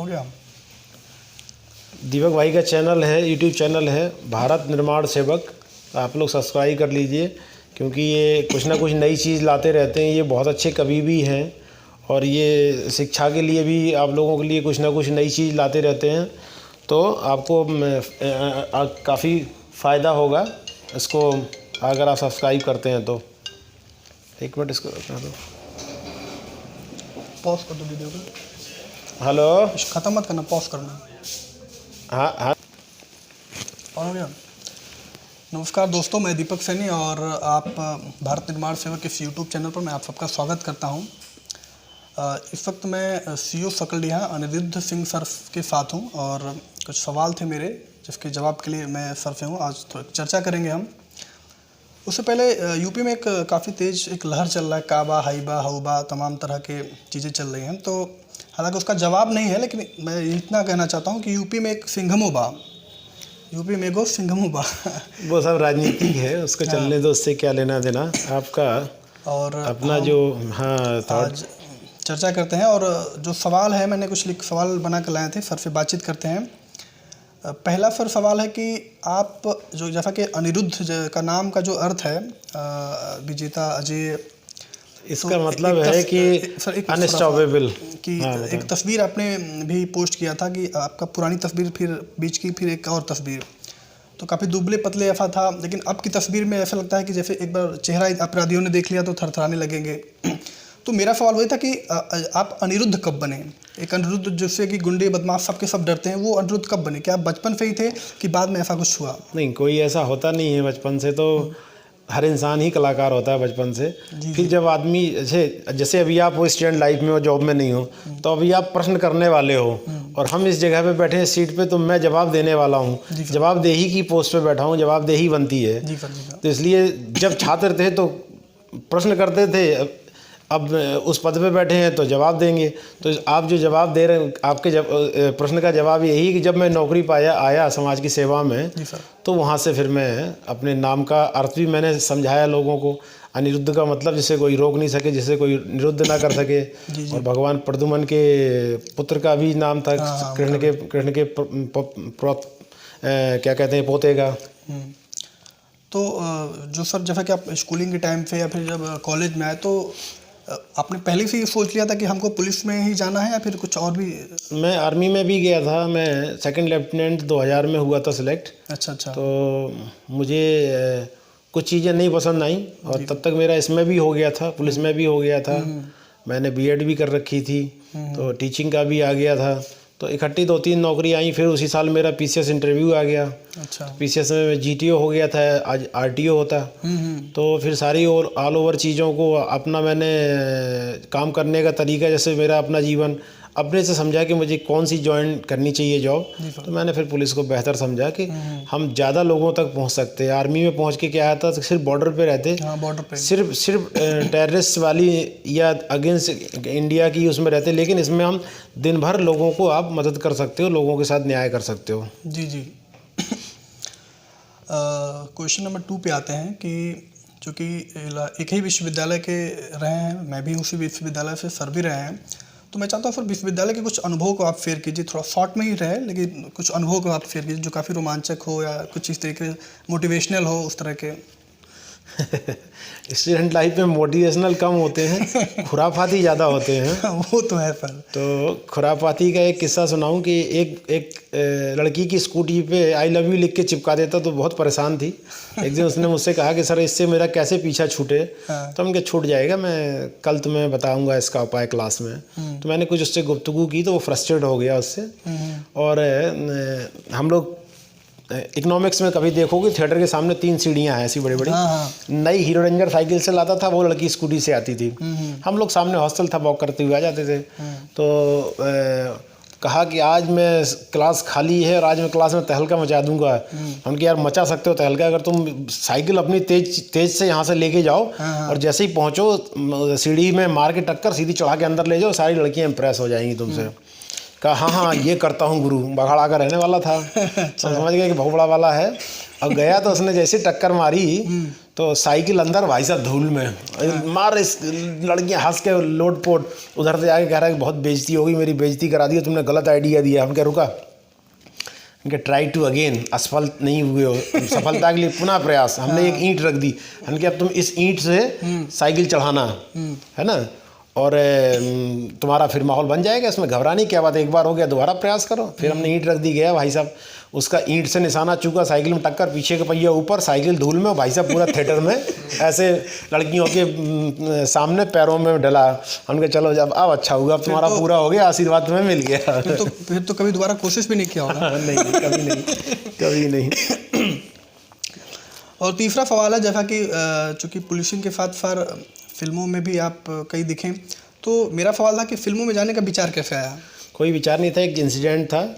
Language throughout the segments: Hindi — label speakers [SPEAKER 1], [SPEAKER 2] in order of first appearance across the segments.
[SPEAKER 1] हो गया।
[SPEAKER 2] दीपक भाई का चैनल है, यूट्यूब चैनल है भारत निर्माण सेवक। आप लोग सब्सक्राइब कर लीजिए, क्योंकि ये कुछ ना कुछ नई चीज़ लाते रहते हैं। ये बहुत अच्छे कवि भी हैं और ये शिक्षा के लिए भी आप लोगों के लिए कुछ ना कुछ नई चीज़ लाते रहते हैं। तो आपको काफ़ी फ़ायदा होगा इसको अगर आप सब्सक्राइब करते हैं तो। एक मिनट इसको कर दो,
[SPEAKER 1] पॉज कर दो वीडियो को।
[SPEAKER 2] हेलो,
[SPEAKER 1] ख़त्म मत करना, पॉज करना।
[SPEAKER 2] हाँ हाँ,
[SPEAKER 1] और हो गया। नमस्कार दोस्तों, मैं दीपक सैनी और आप भारत निर्माण सेवक इस यूट्यूब चैनल पर मैं आप सबका स्वागत करता हूं। इस वक्त मैं सीओ सकलडीहा अनिरुद्ध सिंह सर के साथ हूं और कुछ सवाल थे मेरे, जिसके जवाब के लिए मैं सर से हूं। आज तो चर्चा करेंगे हम। उससे पहले यूपी में एक काफ़ी तेज़ एक लहर चल रहा है, काबा हाइबा हौबा तमाम तरह के चीज़ें चल रही हैं। तो हालांकि उसका जवाब नहीं है, लेकिन मैं इतना कहना चाहता हूं कि यूपी में एक सिंघमोबा, यूपी में गो सिंघमोबा
[SPEAKER 2] वो सब राजनीतिक है, उसको चलने दो, उससे क्या लेना देना आपका।
[SPEAKER 1] और
[SPEAKER 2] अपना जो
[SPEAKER 1] आज चर्चा करते हैं। और जो सवाल है, मैंने कुछ सवाल बना कर लाए थे, सर से बातचीत करते हैं। पहला सर सवाल है कि आप जो जैसा कि अनिरुद्ध का नाम का जो अर्थ है विजेता अजय,
[SPEAKER 2] इसका मतलब है कि अनस्टॉपेबल
[SPEAKER 1] कि एक तस्वीर आपने भी पोस्ट किया था कि आपका पुरानी तस्वीर, फिर बीच की फिर एक और तस्वीर, तो काफ़ी दुबले पतले ऐसा था। लेकिन अब की तस्वीर में ऐसा लगता है कि जैसे एक बार चेहरा अपराधियों ने देख लिया तो थरथराने लगेंगे। तो मेरा सवाल वही था कि आप अनिरुद्ध कब बने? एक अनिरुद्ध जिससे कि गुंडे बदमाश सबके सब डरते हैं, वो अनिरुद्ध कब बने? क्या आप बचपन से ही थे कि बाद में ऐसा कुछ हुआ?
[SPEAKER 2] नहीं, कोई ऐसा होता नहीं है बचपन से। तो हर इंसान ही कलाकार होता है बचपन से। फिर जब आदमी जैसे अभी आप वो स्टूडेंट लाइफ में हो, जॉब में नहीं हो, तो अभी आप प्रश्न करने वाले हो और हम इस जगह पे बैठे हैं सीट पे, तो मैं जवाब देने वाला हूँ। जवाबदेही की पोस्ट पे बैठा हूँ, जवाबदेही बनती है। तो इसलिए जब छात्र थे तो प्रश्न करते थे, अब उस पद पे बैठे हैं तो जवाब देंगे। तो आप जो जवाब दे रहे हैं, आपके प्रश्न का जवाब यही कि जब मैं नौकरी आया समाज की सेवा में, तो वहाँ से फिर मैं अपने नाम का अर्थ भी मैंने समझाया लोगों को। अनिरुद्ध का मतलब जिसे कोई रोक नहीं सके, जिसे कोई निरुद्ध ना कर सके। और भगवान प्रद्युमन के पुत्र का भी नाम था, कृष्ण के क्या कहते हैं, पोते का।
[SPEAKER 1] तो जो सर, जैसा कि आप स्कूलिंग के टाइम पे या फिर जब कॉलेज में आए, तो आपने पहले से ही सोच लिया था कि हमको पुलिस में ही जाना है या फिर कुछ और भी?
[SPEAKER 2] मैं आर्मी में भी गया था। मैं सेकंड लेफ्टिनेंट 2000 में हुआ था सिलेक्ट।
[SPEAKER 1] अच्छा।
[SPEAKER 2] तो मुझे कुछ चीज़ें नहीं पसंद आई और तब तक मेरा इसमें भी हो गया था, पुलिस में भी हो गया था। मैंने बीएड भी कर रखी थी, तो टीचिंग का भी आ गया था। तो इकट्ठी 2-3 नौकरी आई। फिर उसी साल मेरा पीसीएस इंटरव्यू आ गया।
[SPEAKER 1] अच्छा।
[SPEAKER 2] पीसीएस में जीटीओ हो गया था, आज आरटीओ होता। तो फिर सारी और ऑल ओवर चीज़ों को अपना मैंने काम करने का तरीका, जैसे मेरा अपना जीवन अपने से समझा कि मुझे कौन सी ज्वाइन करनी चाहिए जॉब। तो मैंने फिर पुलिस को बेहतर समझा कि हम ज़्यादा लोगों तक पहुंच सकते हैं। आर्मी में पहुंच के क्या आता था, सिर्फ बॉर्डर पे रहते,
[SPEAKER 1] बॉर्डर पे
[SPEAKER 2] सिर्फ टेररिस्ट वाली या अगेंस्ट इंडिया की उसमें रहते। लेकिन इसमें हम दिन भर लोगों को आप मदद कर सकते हो, लोगों के साथ न्याय कर सकते हो।
[SPEAKER 1] जी। क्वेश्चन नंबर 2 पे आते हैं कि चूँकि एक ही विश्वविद्यालय के रहे हैं, मैं भी उसी विश्वविद्यालय से, सर भी रहे हैं, तो मैं चाहता हूँ सर विश्वविद्यालय के कुछ अनुभव को आप शेयर कीजिए। थोड़ा शॉर्ट में ही रहे, लेकिन कुछ अनुभव को आप शेयर कीजिए जो काफ़ी रोमांचक हो या कुछ इस तरीके मोटिवेशनल हो, उस तरह के।
[SPEAKER 2] स्टूडेंट लाइफ में मोटिवेशनल कम होते हैं, खुराफाती ज़्यादा होते हैं।
[SPEAKER 1] वो तो है सर।
[SPEAKER 2] तो खुराफाती का एक किस्सा सुनाऊं कि एक लड़की की स्कूटी पे आई लव यू लिख के चिपका देता, तो बहुत परेशान थी। एक दिन उसने मुझसे कहा कि सर इससे मेरा कैसे पीछा छूटे। तो हमने छूट जाएगा, मैं कल तुम्हें बताऊंगा इसका उपाय क्लास में। तो मैंने कुछ उससे गुफ्तगू की, तो वो फ्रस्ट्रेट हो गया उससे। और हम लोग इकोनॉमिक्स में कभी देखोगे थिएटर के सामने 3 सीढ़ियाँ हैं ऐसी बड़ी बड़ी। नई हीरो रेंजर साइकिल से लाता था, वो लड़की स्कूटी से आती थी। हम लोग सामने हॉस्टल था, वॉक करते हुए आ जाते थे। तो कहा कि आज मैं क्लास खाली है और आज मैं क्लास में तहलका मचा दूंगा। उनके यार मचा सकते हो तहलका, अगर तुम साइकिल अपनी तेज से यहाँ से लेके जाओ और जैसे ही पहुँचो सीढ़ी में मार के टक्कर सीधी चढ़ा के अंदर ले जाओ, सारी लड़कियाँ इम्प्रेस हो जाएंगी तुमसे। कहा हाँ ये करता हूँ गुरु। बघाड़ा का रहने वाला था। तो समझ गया कि बहुत बड़ा वाला है। अब गया तो उसने जैसे टक्कर मारी तो साइकिल अंदर, भाई साहब धूल में मार, इस लड़कियां हंस के लोट पोट, उधर से आके कह रहा है कि बहुत बेइज्जती होगी, मेरी बेइज्जती करा दी, तुमने गलत आइडिया दिया। हम क्या रुका, इनके ट्राई टू अगेन, असफल नहीं हुए हो, सफलता के लिए पुनः प्रयास। हमने एक ईंट रख दी, हमने अब तुम इस ईंट से साइकिल चढ़ाना है ना, और तुम्हारा फिर माहौल बन जाएगा, इसमें घबराने की क्या बात है, एक बार हो गया दोबारा प्रयास करो। फिर हमने ईंट रख दी, गया भाई साहब, उसका ईंट से निशाना चूका, साइकिल में टक्कर, पीछे का पहिया ऊपर, साइकिल धूल में, भाई साहब पूरा थिएटर में ऐसे लड़कियों के सामने पैरों में डला। हमने चलो जब अब अच्छा हुआ, अब तुम्हारा पूरा हो गया, आशीर्वाद तुम्हें मिल गया।
[SPEAKER 1] फिर तो कभी दोबारा कोशिश भी नहीं किया होगा।
[SPEAKER 2] नहीं, कभी नहीं, कभी नहीं।
[SPEAKER 1] और तीसरा सवाल है, जैसा कि चूँकि पुलिसिंग के साथ साथ फिल्मों में भी आप कई दिखें, तो मेरा सवाल था कि फिल्मों में जाने का विचार कैसे आया?
[SPEAKER 2] कोई विचार नहीं था, एक इंसिडेंट था,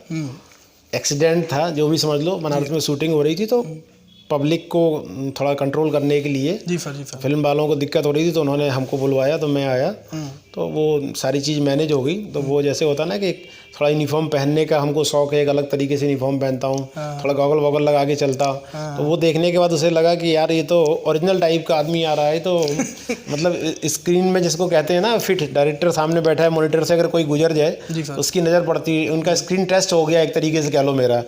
[SPEAKER 2] एक्सीडेंट था, जो भी समझ लो। बनारस में शूटिंग हो रही थी, तो पब्लिक को थोड़ा कंट्रोल करने के लिए,
[SPEAKER 1] जी सर,
[SPEAKER 2] फिल्म वालों को दिक्कत हो रही थी, तो उन्होंने हमको बुलवाया, तो मैं आया, तो वो सारी चीज़ मैनेज हो गई। तो वो जैसे होता ना कि थोड़ा यूनिफॉर्म पहनने का हमको शौक है, एक अलग तरीके से यूनिफॉर्म पहनता हूँ, थोड़ा गॉगल वॉगल लगा के चलता हूँ। तो वो देखने के बाद उसे लगा कि यार ये तो ओरिजिनल टाइप का आदमी आ रहा है, तो मतलब स्क्रीन में जिसको कहते हैं ना फिट, डायरेक्टर सामने बैठा है, मॉनिटर से अगर कोई गुजर जाए उसकी नज़र पड़ती है। उनका स्क्रीन टेस्ट हो गया एक तरीके से कह लो मेरा।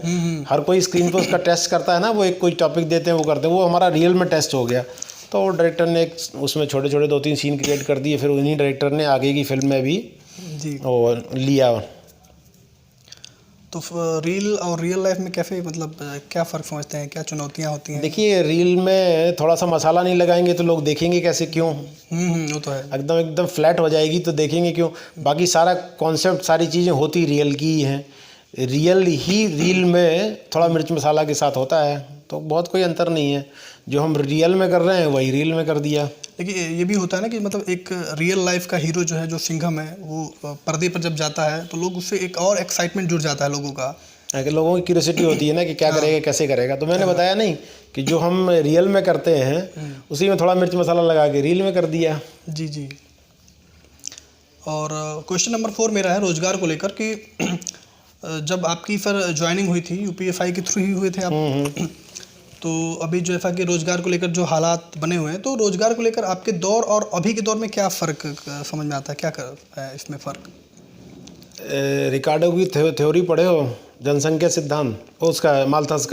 [SPEAKER 2] हर कोई स्क्रीन पर उसका टेस्ट करता है ना, वो एक कोई टॉपिक देते हैं वो करते हैं, वो हमारा रियल में टेस्ट हो गया। तो डायरेक्टर ने उसमें छोटे छोटे 2-3 सीन क्रिएट कर दिए, फिर उन्हीं डायरेक्टर ने आगे की फिल्म में भी वो लिया।
[SPEAKER 1] तो रील और रियल लाइफ में कैसे, मतलब क्या फ़र्क समझते हैं, क्या चुनौतियाँ होती हैं?
[SPEAKER 2] देखिए, रील में थोड़ा सा मसाला नहीं लगाएंगे तो लोग देखेंगे कैसे, क्यों?
[SPEAKER 1] वो तो है,
[SPEAKER 2] एकदम फ्लैट हो जाएगी तो देखेंगे क्यों? बाकी सारा कॉन्सेप्ट, सारी चीज़ें होती रियल की ही हैं। रियल ही रील में थोड़ा मिर्च मसाला के साथ होता है, तो बहुत कोई अंतर नहीं है। जो हम रियल में कर रहे हैं वही रील में कर दिया।
[SPEAKER 1] लेकिन ये भी होता है ना कि मतलब एक रियल लाइफ का हीरो जो है, जो सिंघम है, वो पर्दे पर जब जाता है तो लोग उससे एक और एक्साइटमेंट जुड़ जाता है लोगों का,
[SPEAKER 2] कि लोगों की क्यूरियोसिटी होती है ना कि क्या करेगा, कैसे करेगा। तो मैंने बताया नहीं कि जो हम रियल में करते हैं उसी में थोड़ा मिर्च मसाला लगा के रील में कर दिया।
[SPEAKER 1] जी। और क्वेश्चन नंबर 4 मेरा है रोजगार को लेकर कि जब आपकी फिर ज्वाइनिंग हुई थी, यूपीएफआई के थ्रू ही हुए थे आप, तो अभी जो ऐसा कि रोज़गार को लेकर जो हालात बने हुए हैं, तो रोज़गार को लेकर आपके दौर और अभी के दौर में क्या फ़र्क समझ में आता है, क्या है इसमें फ़र्क?
[SPEAKER 2] रिकार्डो की थ्योरी पढ़े हो, जनसंख्या सिद्धांत, उसका माल्थस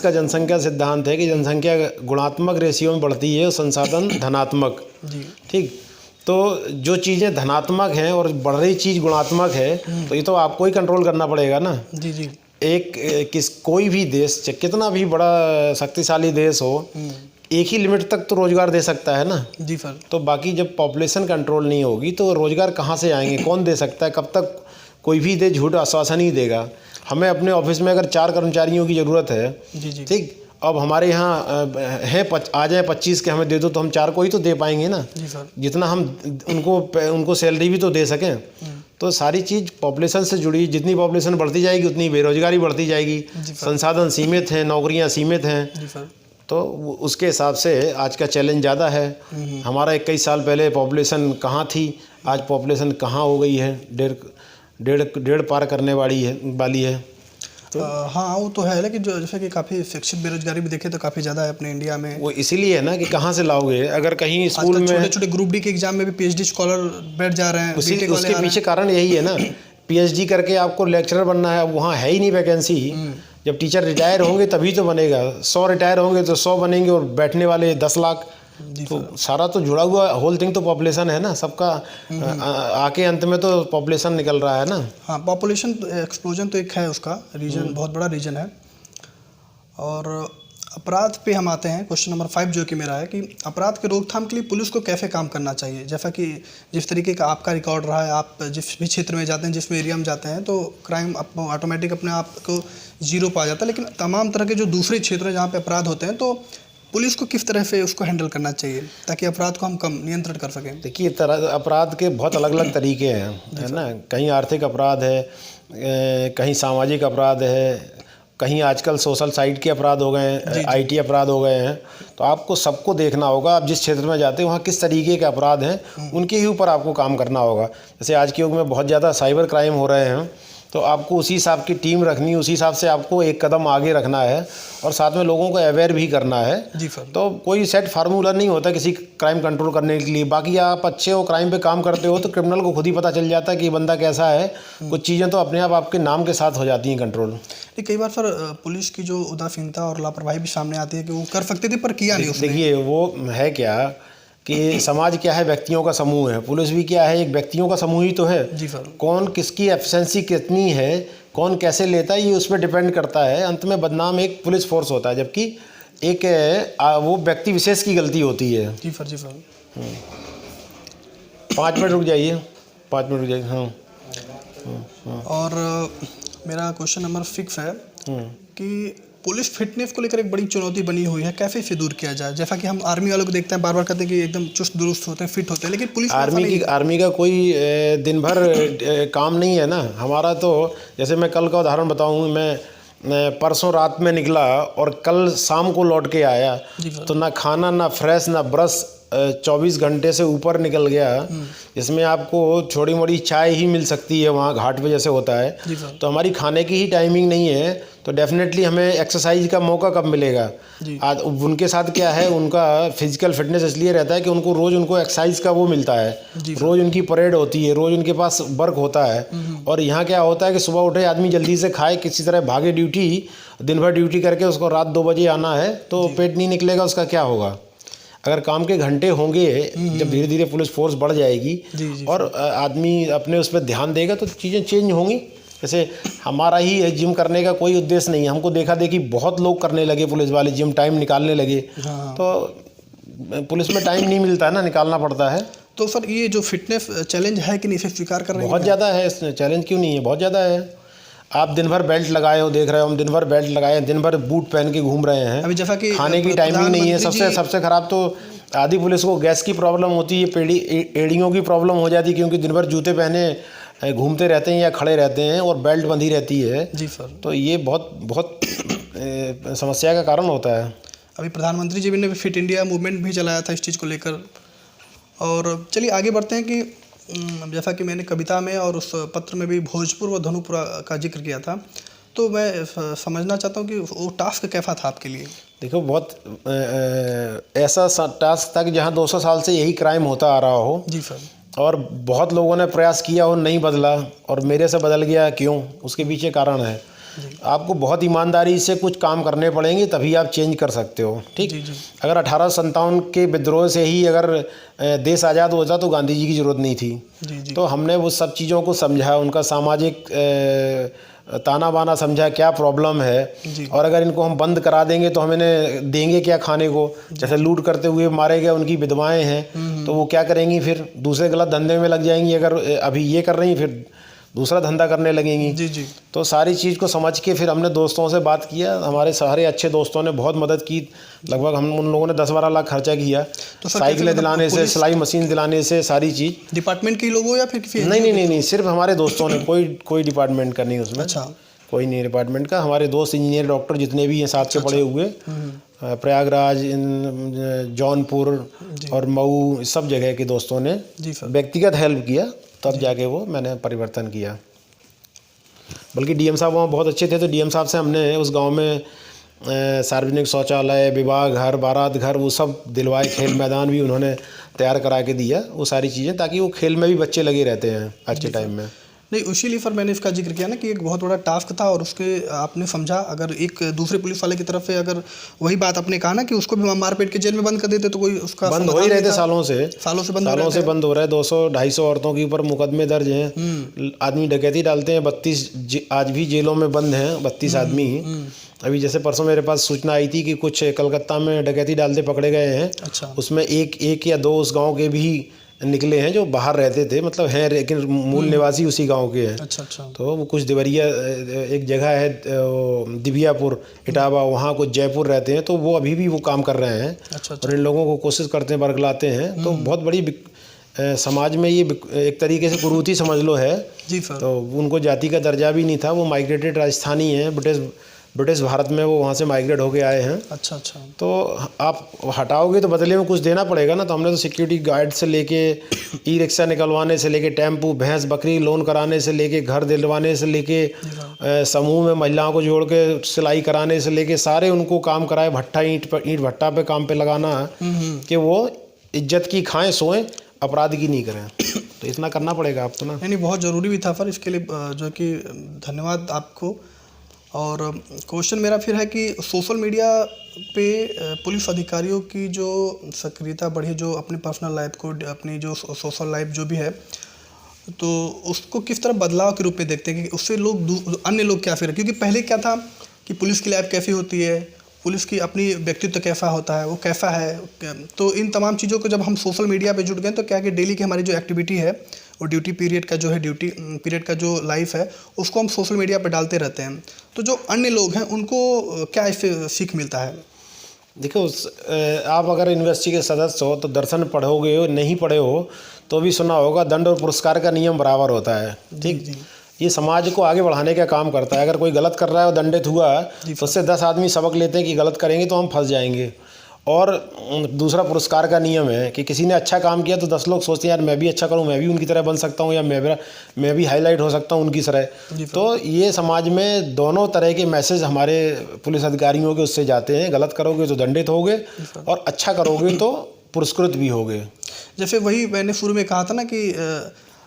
[SPEAKER 2] का जनसंख्या सिद्धांत है कि जनसंख्या गुणात्मक रेशियो में बढ़ती है, संसाधन धनात्मक। जी ठीक। तो जो चीज़ें धनात्मक हैं और बढ़ रही चीज़ गुणात्मक है, तो ये तो आपको ही कंट्रोल करना पड़ेगा ना। जी। कोई भी देश, कितना भी बड़ा शक्तिशाली देश हो, एक ही लिमिट तक तो रोजगार दे सकता है ना। जी सर। तो बाकी जब पॉपुलेशन कंट्रोल नहीं होगी तो रोजगार कहाँ से आएंगे, कौन दे सकता है? कब तक कोई भी दे झूठ आश्वासन ही देगा। हमें अपने ऑफिस में अगर 4 कर्मचारियों की ज़रूरत है, ठीक, अब हमारे यहाँ है आ जाए 25 के, हमें दे दो, तो हम 4 को ही तो दे पाएंगे ना। जी सर। जितना हम उनको सैलरी भी तो दे सकें। तो सारी चीज़ पॉपुलेशन से जुड़ी, जितनी पॉपुलेशन बढ़ती जाएगी उतनी बेरोजगारी बढ़ती जाएगी, संसाधन सीमित हैं, नौकरियां सीमित हैं, तो उसके हिसाब से आज का चैलेंज ज़्यादा है। हमारा 21 साल पहले पॉपुलेशन कहाँ थी, आज पॉपुलेशन कहाँ हो गई है, डेढ़ पार करने वाली है।
[SPEAKER 1] तो हाँ, वो तो है, लेकिन जो जैसे कि काफ़ी शिक्षित बेरोजगारी भी देखे तो काफ़ी ज़्यादा है अपने इंडिया में।
[SPEAKER 2] वो इसीलिए है ना कि कहाँ से लाओगे, अगर कहीं स्कूल में
[SPEAKER 1] छोटे-छोटे ग्रुप डी के एग्जाम में भी पीएचडी स्कॉलर बैठ जा रहे हैं,
[SPEAKER 2] उसके पीछे कारण यही है ना। पीएचडी करके आपको लेक्चरर बनना है, अब वहाँ है ही नहीं वैकेंसी। जब टीचर रिटायर होंगे तभी तो बनेगा, 100 रिटायर होंगे तो 100 बनेंगे, और बैठने वाले 10 लाख। तो सारा तो जुड़ा हुआ होल थिंग तो पॉपुलेशन है ना सबका। आके अंत में तो पॉपुलेशन निकल रहा है ना।
[SPEAKER 1] हाँ, पॉपुलेशन एक्सप्लोजन तो एक है, उसका रीजन बहुत बड़ा रीजन है। और अपराध पे हम आते हैं, क्वेश्चन नंबर 5 जो कि मेरा है कि अपराध के रोकथाम के लिए पुलिस को कैसे काम करना चाहिए? जैसा कि जिस तरीके का आपका रिकॉर्ड रहा है, आप जिस भी क्षेत्र में जाते हैं, जिस एरिया में जाते हैं, तो क्राइम ऑटोमेटिक अपने आप को 0 पा जाता है। लेकिन तमाम तरह के जो दूसरे क्षेत्र हैं जहाँ पे अपराध होते हैं, तो पुलिस को किस तरह से उसको हैंडल करना चाहिए ताकि अपराध को हम कम नियंत्रण कर सकें?
[SPEAKER 2] देखिए, अपराध के बहुत अलग अलग तरीके हैं, है ना। कहीं आर्थिक अपराध है, कहीं सामाजिक अपराध है, कहीं आजकल सोशल साइट के अपराध हो गए हैं, आईटी अपराध हो गए हैं। तो आपको सबको देखना होगा, आप जिस क्षेत्र में जाते हैं वहाँ किस तरीके के अपराध हैं, उनके ही ऊपर आपको काम करना होगा। जैसे आज के युग में बहुत ज़्यादा साइबर क्राइम हो रहे हैं, तो आपको उसी हिसाब की टीम रखनी है, उसी हिसाब से आपको एक कदम आगे रखना है और साथ में लोगों को अवेयर भी करना है।
[SPEAKER 1] जी सर।
[SPEAKER 2] तो कोई सेट फार्मूला नहीं होता किसी क्राइम कंट्रोल करने के लिए। बाकी आप अच्छे हो, क्राइम पे काम करते हो तो क्रिमिनल को खुद ही पता चल जाता है कि ये बंदा कैसा है। कुछ चीज़ें तो अपने आप आपके नाम के साथ हो जाती हैं कंट्रोल।
[SPEAKER 1] कई बार सर पुलिस की जो उदासीनता और लापरवाही भी सामने आती है कि वो कर सकते थे पर किया नहीं उसने।
[SPEAKER 2] देखिए वो है क्या कि समाज क्या है, व्यक्तियों का समूह है। पुलिस भी क्या है, एक व्यक्तियों का समूह ही तो है।
[SPEAKER 1] जी सर।
[SPEAKER 2] कौन किसकी एफिशिएंसी कितनी है, कौन कैसे लेता है, ये उस पर डिपेंड करता है। अंत में बदनाम एक पुलिस फोर्स होता है, जबकि एक वो व्यक्ति विशेष की गलती होती है।
[SPEAKER 1] जी सर। जी सर।
[SPEAKER 2] 5 मिनट रुक जाइए, 5 मिनट रुक जाइए। हाँ।
[SPEAKER 1] और मेरा क्वेश्चन नंबर 6 है कि पुलिस फिटनेस को लेकर एक बड़ी चुनौती बनी हुई है, कैसे इसे दूर किया जाए? जैसा कि हम आर्मी वालों को देखते हैं, बार बार कहते हैं कि एकदम चुस्त दुरुस्त होते हैं, फिट होते हैं, लेकिन पुलिस
[SPEAKER 2] आर्मी का कोई दिन भर काम नहीं है ना। हमारा तो जैसे मैं कल का उदाहरण बताऊं, मैं परसों रात में निकला और कल शाम को लौट के आया, तो ना खाना, ना फ्रेश, ना ब्रश, 24 घंटे से ऊपर निकल गया। इसमें आपको छोटी मोटी चाय ही मिल सकती है वहाँ घाट पे जैसे होता है। तो हमारी खाने की ही टाइमिंग नहीं है, तो डेफिनेटली हमें एक्सरसाइज का मौका कब मिलेगा? आज उनके साथ क्या है, उनका फिजिकल फिटनेस इसलिए रहता है कि उनको रोज़ उनको एक्सरसाइज का वो मिलता है, रोज़ उनकी परेड होती है, रोज़ उनके पास वर्क होता है। और यहाँ क्या होता है कि सुबह उठे आदमी जल्दी से खाए, किसी तरह भागे ड्यूटी, दिन भर ड्यूटी करके उसको रात 2 बजे आना है, तो पेट नहीं निकलेगा, उसका क्या होगा? अगर काम के घंटे होंगे, जब धीरे धीरे पुलिस फोर्स बढ़ जाएगी और आदमी अपने उस पर ध्यान देगा तो चीज़ें चेंज होंगी। जैसे हमारा ही है, जिम करने का कोई उद्देश्य नहीं है, हमको देखा देखी बहुत लोग करने लगे, पुलिस वाले जिम टाइम निकालने लगे। तो पुलिस में टाइम नहीं मिलता है ना, निकालना पड़ता है।
[SPEAKER 1] तो सर ये जो फिटनेस चैलेंज है कि नहीं, इसे स्वीकार कर रहे हैं?
[SPEAKER 2] बहुत ज़्यादा है, चैलेंज क्यों नहीं है, बहुत ज़्यादा है। आप दिन भर बेल्ट लगाए हो, देख रहे हो, हम दिन भर बेल्ट लगाए, दिन भर बूट पहन के घूम रहे हैं।
[SPEAKER 1] अभी जैसा कि
[SPEAKER 2] खाने की टाइमिंग नहीं है। सबसे खराब तो आधी पुलिस को गैस की प्रॉब्लम होती है, एड़ियों की प्रॉब्लम हो जाती है, क्योंकि दिन भर जूते पहने घूमते रहते हैं या खड़े रहते हैं और बेल्ट बंधी रहती है।
[SPEAKER 1] जी सर।
[SPEAKER 2] तो ये बहुत समस्या का कारण होता है।
[SPEAKER 1] अभी प्रधानमंत्री जी ने फिट इंडिया मूवमेंट भी चलाया था इस चीज़ को लेकर। और चलिए आगे बढ़ते हैं कि जैसा कि मैंने कविता में और उस पत्र में भी भोजपुर व धनुपुरा का जिक्र किया था, तो मैं समझना चाहता हूँ कि वो टास्क कैसा था आपके लिए?
[SPEAKER 2] देखो, बहुत ऐसा टास्क था कि जहाँ 200 साल से यही क्राइम होता आ रहा हो।
[SPEAKER 1] जी सर।
[SPEAKER 2] और बहुत लोगों ने प्रयास किया और नहीं बदला, और मेरे से बदल गया, क्यों? उसके पीछे कारण है। आपको बहुत ईमानदारी से कुछ काम करने पड़ेंगे, तभी आप चेंज कर सकते हो। ठीक। अगर 1857 के विद्रोह से ही अगर देश आज़ाद होता तो गांधी जी की ज़रूरत नहीं थी। तो हमने वो सब चीज़ों को समझा, उनका सामाजिक ताना बाना समझा, क्या प्रॉब्लम है, और अगर इनको हम बंद करा देंगे तो हमें देंगे क्या खाने को? जैसे लूट करते हुए मारे गए उनकी विधवाएं हैं, तो वो क्या करेंगी? फिर दूसरे गलत धंधे में लग जाएंगी। अगर अभी ये कर रही फिर दूसरा धंधा करने लगेंगी। तो सारी चीज़ को समझ के फिर हमने दोस्तों से बात किया। हमारे सारे अच्छे दोस्तों ने बहुत मदद की। लगभग हम उन लोगों ने 10-12 लाख खर्चा किया, तो साइकिलें दिलाने से, सिलाई मशीन दिलाने से, सारी चीज़।
[SPEAKER 1] डिपार्टमेंट के लोग हो या फिर किसी?
[SPEAKER 2] नहीं, सिर्फ हमारे दोस्तों ने, कोई डिपार्टमेंट का नहीं उसमें।
[SPEAKER 1] अच्छा।
[SPEAKER 2] कोई नहीं डिपार्टमेंट का। हमारे दोस्त इंजीनियर, डॉक्टर जितने भी हैं साथ से पढ़े हुए, प्रयागराज, जौनपुर और मऊ, सब जगह के दोस्तों ने व्यक्तिगत हेल्प किया, तब जाके वो मैंने परिवर्तन किया। बल्कि डीएम साहब वहाँ बहुत अच्छे थे, तो डीएम साहब से हमने उस गांव में सार्वजनिक शौचालय, विवाह घर, बारात घर, वो सब दिलवाए। खेल मैदान भी उन्होंने तैयार करा के दिया, वो सारी चीज़ें, ताकि वो खेल में भी बच्चे लगे रहते हैं आज के टाइम में।
[SPEAKER 1] नहीं, इसीलिए सर मैंने इसका जिक्र किया ना कि एक बहुत बड़ा टास्क था, और उसके आपने समझा। अगर एक दूसरे पुलिस वाले की तरफ से अगर वही बात आपने कहा ना कि उसको भी मारपीट के जेल में बंद कर देते तो कोई उसका
[SPEAKER 2] बंद हो ही रहे थे, सालों से बंद हो रहा है। 200-250 औरतों के ऊपर मुकदमे दर्ज हैं। आदमी डकैती डालते हैं। 32 आज भी जेलों में बंद हैं, 32 आदमी। अभी जैसे परसों मेरे पास सूचना आई थी कि कुछ कलकत्ता में डकैती डालते पकड़े गए हैं।
[SPEAKER 1] अच्छा।
[SPEAKER 2] उसमें एक या दो उस गाँव के भी निकले हैं जो बाहर रहते थे, मतलब हैं, लेकिन मूल निवासी उसी गांव के हैं। अच्छा। तो वो कुछ देवरिया, एक जगह है दिव्यापुर, इटावा, वहाँ कुछ जयपुर रहते हैं, तो वो अभी भी वो काम कर रहे हैं। अच्छा। और इन लोगों को कोशिश करते हैं, बरगलाते हैं। तो बहुत बड़ी समाज में ये एक तरीके से कुरीति समझ लो है। जी सर। तो उनको जाति का दर्जा भी नहीं था, वो माइग्रेटेड राजस्थानी हैं, ब्रिटिश ब्रिटिश भारत में वो वहाँ से माइग्रेट होके आए हैं।
[SPEAKER 1] अच्छा अच्छा।
[SPEAKER 2] तो आप हटाओगे तो बदले में कुछ देना पड़ेगा ना। तो हमने तो सिक्योरिटी गार्ड से लेके ई रिक्शा निकलवाने से लेके टेम्पू भैंस बकरी लोन कराने से लेके घर दिलवाने से लेके समूह में महिलाओं को जोड़ के सिलाई कराने से लेके सारे उनको काम कराए। भट्ठा ईंट भट्टा पे काम पे लगाना कि वो इज्जत की खाएं सोएं, अपराध की नहीं करें। तो इतना करना पड़ेगा आपको ना।
[SPEAKER 1] नहीं, बहुत ज़रूरी भी था फिर इसके लिए जो कि धन्यवाद आपको। और क्वेश्चन मेरा फिर है कि सोशल मीडिया पे पुलिस अधिकारियों की जो सक्रियता बढ़ी, जो अपनी पर्सनल लाइफ को, अपनी जो सोशल लाइफ जो भी है, तो उसको किस तरह बदलाव के रूप में देखते हैं कि उससे लोग अन्य लोग क्या फिर, क्योंकि पहले क्या था कि पुलिस की लाइफ कैसी होती है, पुलिस की अपनी व्यक्तित्व कैसा होता है, वो कैसा है। तो इन तमाम चीज़ों को जब हम सोशल मीडिया पे जुड़ गए तो क्या कि डेली की हमारी जो एक्टिविटी है और ड्यूटी पीरियड का जो है, ड्यूटी पीरियड का जो लाइफ है, उसको हम सोशल मीडिया पे डालते रहते हैं। तो जो अन्य लोग हैं उनको क्या इससे सीख मिलता है?
[SPEAKER 2] देखो, आप अगर यूनिवर्सिटी के सदस्य हो तो दर्शन पढ़ोगे हो, नहीं पढ़े हो तो भी सुना होगा दंड और पुरस्कार का नियम बराबर होता है। ठीक, ये समाज को आगे बढ़ाने का काम करता है। अगर कोई गलत कर रहा है और दंडित हुआ तो उससे 10 आदमी सबक लेते हैं कि गलत करेंगे तो हम फंस जाएंगे। और दूसरा पुरस्कार का नियम है कि किसी ने अच्छा काम किया तो 10 लोग सोचते हैं यार मैं भी अच्छा करूं, मैं भी उनकी तरह बन सकता हूं, या मैं भी हाईलाइट हो सकता हूं उनकी तरह। तो ये समाज में दोनों तरह के मैसेज हमारे पुलिस अधिकारियों के उससे जाते हैं। गलत करोगे तो दंडित होगे और अच्छा करोगे तो पुरस्कृत भी होगे।
[SPEAKER 1] जैसे वही मैंने शुरू में कहा था ना कि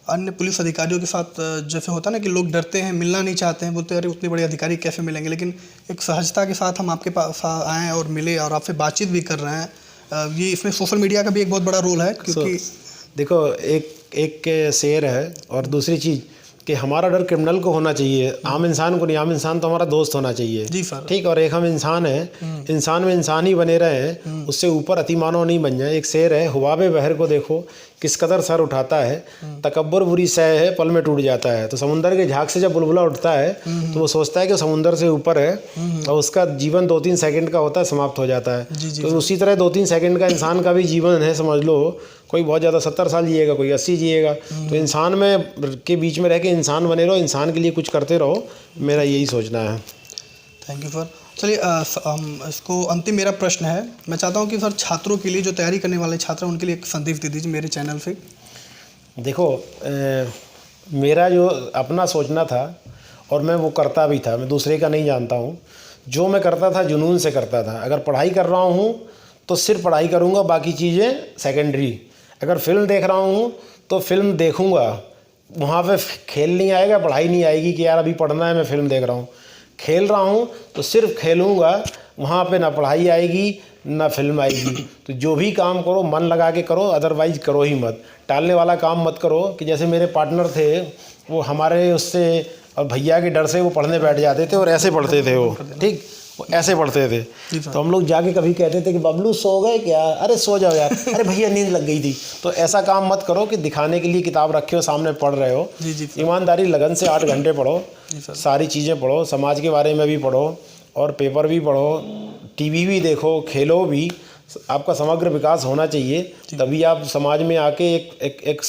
[SPEAKER 1] अन्य पुलिस अधिकारियों के साथ जैसे होता है ना कि लोग डरते हैं, मिलना नहीं चाहते हैं, बोलते हैं अरे उतने बड़े अधिकारी कैसे मिलेंगे। लेकिन एक सहजता के साथ हम आपके पास आए और मिले और आपसे बातचीत भी कर रहे हैं। ये इसमें सोशल मीडिया का भी एक बहुत बड़ा रोल है, क्योंकि
[SPEAKER 2] देखो एक शेर है और दूसरी चीज़ कि हमारा डर क्रिमिनल को होना चाहिए, आम इंसान को नहीं। आम इंसान तो हमारा दोस्त होना चाहिए।
[SPEAKER 1] जी सर।
[SPEAKER 2] ठीक, और एक हम इंसान हैं, इंसान में इंसान ही बने रहे, उससे ऊपर अतिमानव नहीं बन जाए। एक शेर है, हुआबे बहर को देखो किस कदर सर उठाता है, तकब्बर बुरी सह है पल में टूट जाता है। तो समुंदर के झाग से जब बुलबुला उठता है तो वो सोचता है कि समुंदर से ऊपर है और उसका जीवन 2-3 सेकंड का होता है, समाप्त हो जाता है। तो उसी तरह 2-3 सेकंड का इंसान का भी जीवन है, समझ लो। कोई बहुत ज़्यादा 70 साल जिएगा, कोई 80 जिएगा। तो इंसान में के बीच में रह के इंसान बने रहो, इंसान के लिए कुछ करते रहो, मेरा यही सोचना है।
[SPEAKER 1] Thank you sir. चलिए इसको अंतिम मेरा प्रश्न है, मैं चाहता हूँ कि सर छात्रों के लिए, जो तैयारी करने वाले छात्र हैं, उनके लिए एक संदेश दे दीजिए मेरे चैनल से।
[SPEAKER 2] देखो, मेरा जो अपना सोचना था और मैं वो करता भी था, मैं दूसरे का नहीं जानता हूँ। जो मैं करता था जुनून से करता था। अगर पढ़ाई कर रहा हूँ तो सिर्फ पढ़ाई करूँगा, बाकी चीज़ें सेकेंडरी। अगर फिल्म देख रहा हूँ तो फिल्म देखूँगा, वहाँ पे खेल नहीं आएगा, पढ़ाई नहीं आएगी कि यार अभी पढ़ना है मैं फिल्म देख रहा हूँ। खेल रहा हूँ तो सिर्फ खेलूँगा, वहाँ पे ना पढ़ाई आएगी ना फिल्म आएगी। तो जो भी काम करो मन लगा के करो, अदरवाइज करो ही मत। टालने वाला काम मत करो कि जैसे मेरे पार्टनर थे वो हमारे उससे और भैया के डर से वो पढ़ने बैठ जाते थे और ऐसे पढ़ते थे वो, ठीक, वो ऐसे पढ़ते थे। तो हम लोग जाके कभी कहते थे कि बबलू सो गए क्या? अरे सो जाओ यार। अरे भैया नींद लग गई थी। तो ऐसा काम मत करो कि दिखाने के लिए किताब रखे हो, सामने पढ़ रहे हो। ईमानदारी लगन से 8 घंटे पढ़ो, सारी चीज़ें पढ़ो, समाज के बारे में भी पढ़ो और पेपर भी पढ़ो, टीवी भी देखो, खेलो भी। आपका समग्र विकास होना चाहिए, तभी आप समाज में आके एक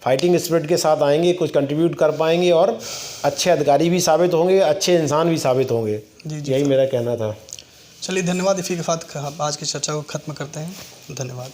[SPEAKER 2] फाइटिंग स्पिरिट के साथ आएंगे, कुछ कंट्रीब्यूट कर पाएंगे और अच्छे अधिकारी भी साबित होंगे, अच्छे इंसान भी साबित होंगे। यही मेरा कहना था।
[SPEAKER 1] चलिए धन्यवाद। इसी के साथ आज की चर्चा को ख़त्म करते हैं। धन्यवाद।